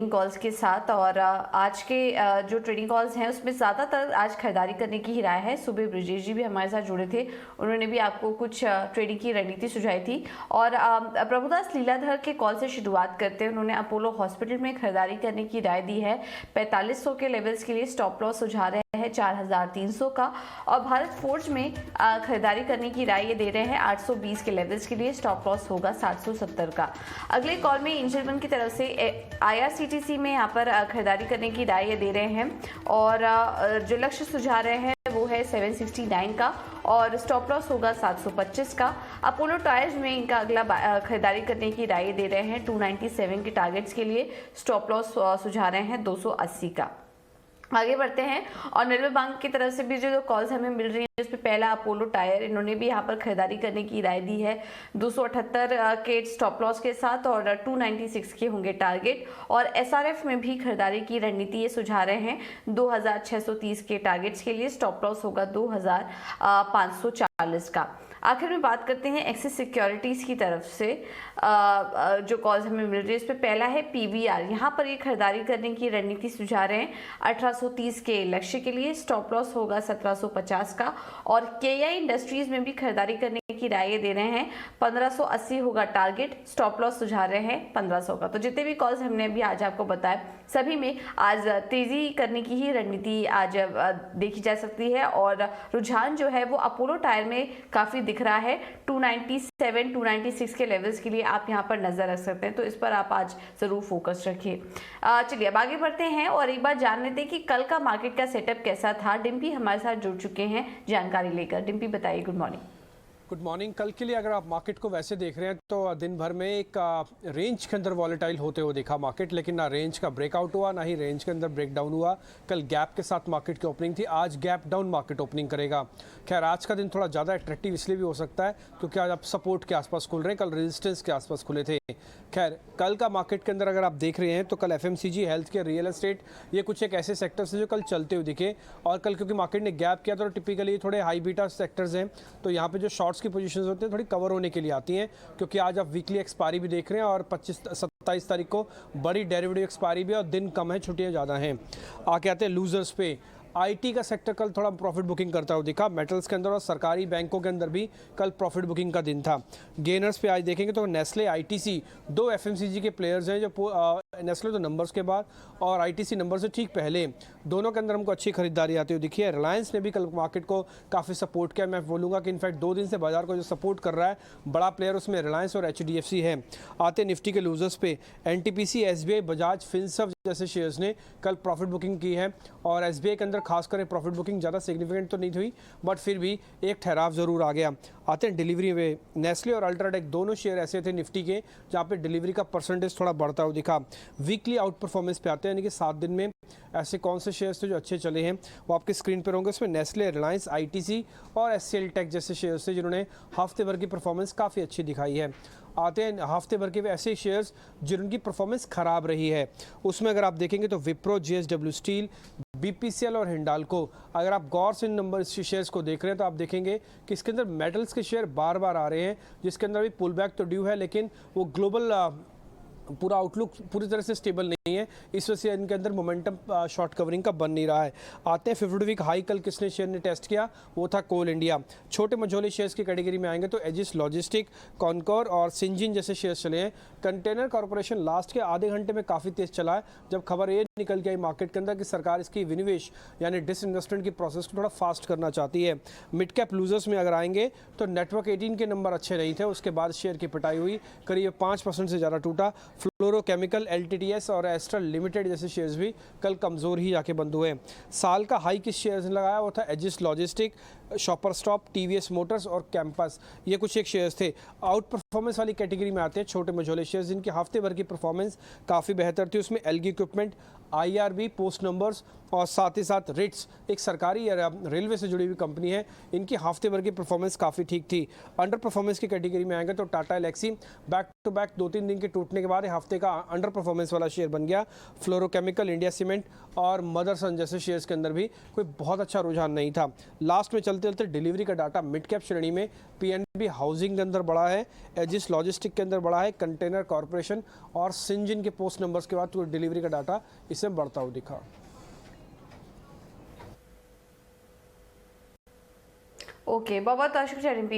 Calls के साथ। और आज के जो ट्रेडिंग कॉल्स हैं उसमें ज़्यादातर आज खरीदारी करने की ही राय है। सुबह ब्रजेश जी भी हमारे साथ जुड़े थे, उन्होंने भी आपको कुछ ट्रेडिंग की रणनीति सुझाई थी। और प्रभुदास लीलाधर के कॉल से शुरुआत करते हैं। उन्होंने अपोलो हॉस्पिटल में खरीदारी करने की राय दी है। 4500 के लेवल्स के लिए स्टॉप लॉस सुझा रहे हैं 4300 का। और भारत फोर्ज में खरीदारी करने की राय ये दे रहे हैं 820 के लेवल्स के लिए, स्टॉप लॉस होगा 770 का। अगले कॉल में एंजल वन की तरफ से IRCTC में यहाँ पर खरीदारी करने की राय ये दे रहे हैं। और जो लक्ष्य सुझा रहे हैं वो है 769 का और स्टॉप लॉस होगा 725 का। अपोलो टायर्स में इनका अगला खरीदारी करने की राय दे रहे हैं 297 के टारगेट्स के लिए, स्टॉप लॉस सुझा रहे हैं 280 का। आगे बढ़ते हैं और निर्मल बैंक की तरफ से भी जो कॉल्स हमें मिल रही है उसमें पहला अपोलो टायर, इन्होंने भी यहाँ पर खरीदारी करने की राय दी है 278 के स्टॉप लॉस के साथ और 296 के होंगे टारगेट। और SRF में भी खरीदारी की रणनीति ये सुझा रहे हैं 2630 के टारगेट्स के लिए, स्टॉप लॉस होगा 2540 का। आखिर में बात करते हैं एक्सिस सिक्योरिटीज़ की तरफ से जो कॉल्स हमें मिल रही है। इस पर पहला है PVR, यहाँ पर ये खरीदारी करने की रणनीति सुझा रहे हैं 1830 के लक्ष्य के लिए, स्टॉप लॉस होगा 1750 का। और KI इंडस्ट्रीज में भी खरीदारी करने की राय दे रहे हैं 1580 होगा टारगेट, स्टॉप लॉस सुझा रहे हैं 1500 का। तो जितने भी कॉल्स हमने अभी आज आपको बताया सभी में आज तेजी करने की ही रणनीति आज देखी जा सकती है। और रुझान जो है वो अपोलो टायर में काफी दिख रहा है। 297 296 के लेवल्स के लिए आप यहां पर नजर रख सकते हैं, तो इस पर आप आज जरूर फोकस रखिए। चलिए अब आगे बढ़ते हैं और एक बार जान लेते हैं कि कल का मार्केट का सेटअप कैसा था। डिम्पी हमारे साथ जुड़ चुके हैं जानकारी लेकर। डिम्पी बताइए। Good morning. Good morning. कल के लिए अगर आप मार्केट को वैसे देख रहे हैं तो दिन भर में एक रेंज के अंदर वॉलेटाइल होते हुए देखा मार्केट, लेकिन ना रेंज का ब्रेकआउट हुआ ना ही रेंज के अंदर ब्रेकडाउन हुआ। कल गैप के साथ मार्केट की ओपनिंग थी, आज गैप डाउन मार्केट ओपनिंग करेगा। खैर आज का दिन थोड़ा ज़्यादा अट्रैक्टिव इसलिए भी हो सकता है क्योंकि आज आप सपोर्ट के आसपास खुल रहे हैं, कल रेजिस्टेंस के आसपास खुले थे। खैर कल का मार्केट के अंदर अगर आप देख रहे हैं तो कल FMCG, health care, real estate ये कुछ एक ऐसे सेक्टर्स हैं जो कल चलते हुए दिखे। और कल क्योंकि मार्केट ने गैप किया तो टिपिकली थोड़े हाई बीटा सेक्टर्स हैं, तो यहाँ पे जो शॉर्ट्स की पोजीशंस होते हैं कवर होने के लिए आती हैं, क्योंकि आज आप वीकली एक्सपायरी भी देख रहे हैं और 27 तारीख को बड़ी डेरिवेटिव एक्सपायरी भी है और दिन कम है, छुट्टियां ज़्यादा हैं। आके आते हैं लूजर्स पे। IT का सेक्टर कल थोड़ा प्रॉफिट बुकिंग करता हुआ दिखा, मेटल्स के अंदर और सरकारी बैंकों के अंदर भी कल प्रॉफिट बुकिंग का दिन था। गेनर्स पे आज देखेंगे तो नेस्ले, ITC दो FMCG के प्लेयर्स हैं जो नेस्ले तो नंबर्स के बाद और ITC नंबर से ठीक पहले, दोनों के अंदर हमको अच्छी खरीदारी आती हुई दिखी है। रिलायंस ने भी कल मार्केट को काफ़ी सपोर्ट किया। मैं बोलूँगा कि इनफैक्ट 2 दिन से बाजार को जो सपोर्ट कर रहा है बड़ा प्लेयर उसमें रिलायंस और HDFC है। आते निफ्टी के लूजर्स पे, NTPC, SBI, बजाज फिनसर्व जैसे शेयर्स ने कल प्रॉफिट बुकिंग की है। और SBI के अंदर खासकर प्रॉफिट बुकिंग ज़्यादा सिग्निफिकेंट तो नहीं हुई, बट फिर भी एक ठहराव ज़रूर आ गया। आते हैं डिलीवरी में। नेस्ले और अल्ट्राटेक दोनों शेयर ऐसे थे निफ्टी के जहाँ पे डिलीवरी का परसेंटेज थोड़ा बढ़ता हुआ दिखा। वीकली आउट परफॉर्मेंस पे आते हैं, यानी कि 7 दिन में ऐसे कौन से शेयर्स थे जो अच्छे चले हैं वो आपके स्क्रीन पर होंगे। उसमें नेस्ले, रिलायंस, ITC और SCL टेक जैसे शेयर्स थे जिन्होंने हफ्ते भर की परफॉर्मेंस काफ़ी अच्छी दिखाई है। आते हैं हफ्ते भर के ऐसे शेयर्स जिनकी परफॉर्मेंस खराब रही है। उसमें अगर आप देखेंगे तो विप्रो, JSW स्टील, BPCL और हिंडाल्को, अगर आप गौर से इन नंबर शेयर्स को देख रहे हैं तो आप देखेंगे कि इसके अंदर मेटल्स के शेयर बार बार आ रहे हैं, जिसके अंदर भी पुल बैक तो ड्यू है, लेकिन वो ग्लोबल पूरा आउटलुक पूरी तरह से स्टेबल नहीं है, इस वजह से इनके अंदर मोमेंटम शॉर्ट कवरिंग का बन नहीं रहा है। आते हैं 50 वीक हाई कल किसने शेयर ने टेस्ट किया, वो था कोल इंडिया। छोटे मझोले शेयर्स की कैटेगरी में आएंगे तो एजिस लॉजिस्टिक, कॉनकोर और सिंजिन जैसे शेयर्स चले हैं। कंटेनर कॉर्पोरेशन लास्ट के आधे घंटे में काफ़ी तेज चला है, जब खबर ये निकल के आई मार्केट के अंदर कि सरकार इसकी विनिवेश यानी डिसइन्वेस्टमेंट की प्रोसेस को थोड़ा फास्ट करना चाहती है। मिड कैप लूजर्स में अगर आएंगे तो नेटवर्क 18 के नंबर अच्छे नहीं थे, उसके बाद शेयर की पिटाई हुई, करीब 5% से ज़्यादा टूटा। फ्लोरोकेमिकल, LTTS और एस्ट्रल लिमिटेड जैसे शेयर्स भी कल कमज़ोर ही जाके बंद हुए। साल का हाई किस शेयर्स ने लगाया वो था edges logistic, shopper stop, TVS Motors और कैंपस, ये कुछ एक शेयर्स थे। आउट परफॉर्मेंस वाली कैटेगरी में आते हैं छोटे मझोले शेयर्स जिनकी हफ्ते भर की परफॉर्मेंस काफ़ी बेहतर थी। उसमें algae equipment, IRB, post numbers और साथ ही साथ रिट्स, एक सरकारी या रेलवे से जुड़ी हुई कंपनी है, इनकी हफ्ते भर की परफॉर्मेंस काफ़ी ठीक थी। अंडर परफॉर्मेंस की कैटेगरी में आएंगे तो Tata Elxsi back to back 2-3 दिन के टूटने के बाद हफ्ते का अंडर परफॉर्मेंस वाला शेयर बन गया। फ्लोरोकेमिकल, इंडिया सीमेंट और मदरसन जैसे शेयर्स के अंदर भी कोई बहुत अच्छा रुझान नहीं था। लास्ट में चलते चलते डिलीवरी का डाटा मिड कैप श्रेणी में PNB भी हाउसिंग के अंदर बढ़ा है, एजिस लॉजिस्टिक के अंदर बढ़ा है, कंटेनर कॉरपोरेशन और सिंजिन के पोस्ट नंबर्स के बाद डिलीवरी का डाटा इसमें बढ़ता हुआ दिखा। ओके, बहुत बहुत शुक्रिया रिम्पी।